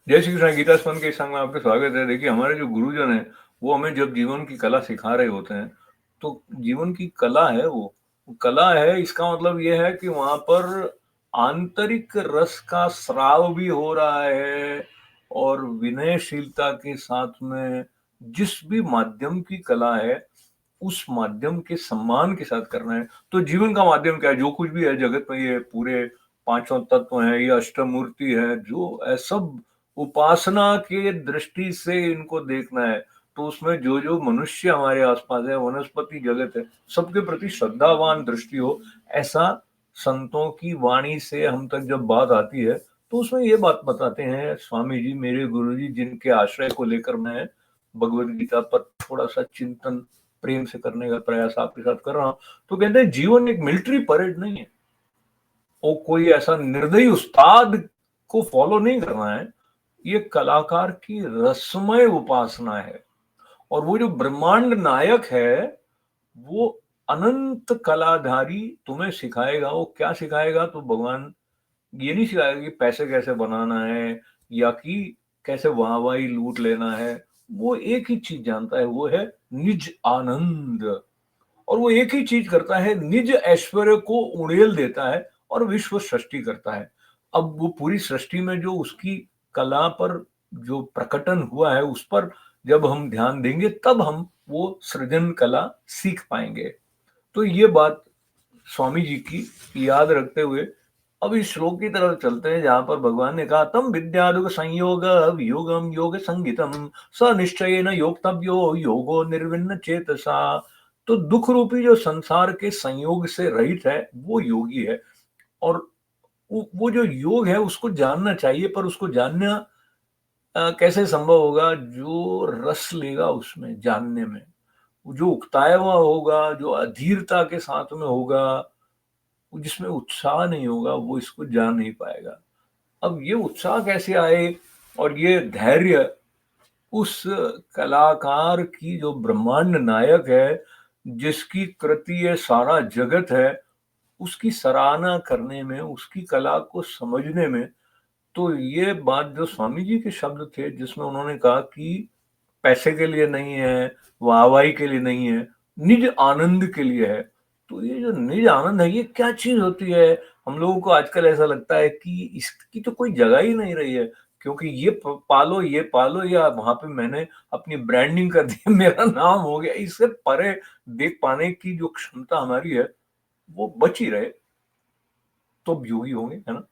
जय श्री कृष्ण। गीता स्पंद के इस संग में आपका स्वागत है। देखिए, हमारे जो गुरुजन हैं, वो हमें जब जीवन की कला सिखा रहे होते हैं, तो जीवन की कला है वो कला है, इसका मतलब ये है कि वहाँ पर आंतरिक रस का स्राव भी हो रहा है और विनयशीलता के साथ में जिस भी माध्यम की कला है, उस माध्यम के सम्मान के साथ करना है। तो जीवन का माध्यम क्या है? जो कुछ भी है जगत में, ये पूरे पाँचों तत्व हैं, ये अष्टमूर्ति है, जो है सब उपासना के दृष्टि से इनको देखना है। तो उसमें जो मनुष्य हमारे आसपास है, वनस्पति जगत है, सबके प्रति श्रद्धावान दृष्टि हो, ऐसा संतों की वाणी से हम तक जब बात आती है, तो उसमें ये बात बताते हैं स्वामी जी, मेरे गुरु जी, जिनके आश्रय को लेकर मैं भगवद गीता पर थोड़ा सा चिंतन प्रेम से करने का प्रयास आपके साथ कर रहा हूं। तो कहते हैं जीवन एक मिलिट्री परेड नहीं है, वो कोई ऐसा निर्दयी उस्ताद को फॉलो नहीं करना है, ये कलाकार की रसमय उपासना है। और वो जो ब्रह्मांड नायक है, वो अनंत कलाधारी तुम्हें सिखाएगा। वो क्या सिखाएगा? तो भगवान ये नहीं सिखाएगा कि पैसे कैसे बनाना है या कि कैसे वाहवाही लूट लेना है। वो एक ही चीज जानता है, वो है निज आनंद। और वो एक ही चीज करता है, निज ऐश्वर्य को उड़ेल देता है और विश्व सृष्टि करता है। अब वो पूरी सृष्टि में जो उसकी कला पर जो प्रकटन हुआ है, उस पर जब हम ध्यान देंगे, तब हम वो सृजन कला सीख पाएंगे। तो ये बात स्वामी जी की याद रखते हुए अब इस श्लोक की तरफ चलते हैं, जहां पर भगवान ने कहा, तम विद्यादुग संयोग वियोगम योग संगीतम स निश्चयेन योक्तव्यो योगो निर्विन्न चेतसा। तो दुख रूपी जो संसार के संयोग से रहित है, वो योगी है। और वो जो योग है उसको जानना चाहिए, पर उसको जानना कैसे संभव होगा? जो रस लेगा उसमें जानने में, जो उकताया हुआ होगा, जो अधीरता के साथ में होगा, जिसमें उत्साह नहीं होगा, वो इसको जान नहीं पाएगा। अब ये उत्साह कैसे आए और ये धैर्य उस कलाकार की, जो ब्रह्मांड नायक है, जिसकी कृति ये सारा जगत है, उसकी सराहना करने में, उसकी कला को समझने में। तो ये बात जो स्वामी जी के शब्द थे, जिसमें उन्होंने कहा कि पैसे के लिए नहीं है, वाहवाही के लिए नहीं है, निज आनंद के लिए है। तो ये जो निज आनंद है, ये क्या चीज होती है? हम लोगों को आजकल ऐसा लगता है कि इसकी तो कोई जगह ही नहीं रही है, क्योंकि ये पालो, या वहां पे मैंने अपनी ब्रांडिंग कर दी, मेरा नाम हो गया। इससे परे देख पाने की जो क्षमता हमारी है, वो बची रहे, तो योगी होंगे, है ना।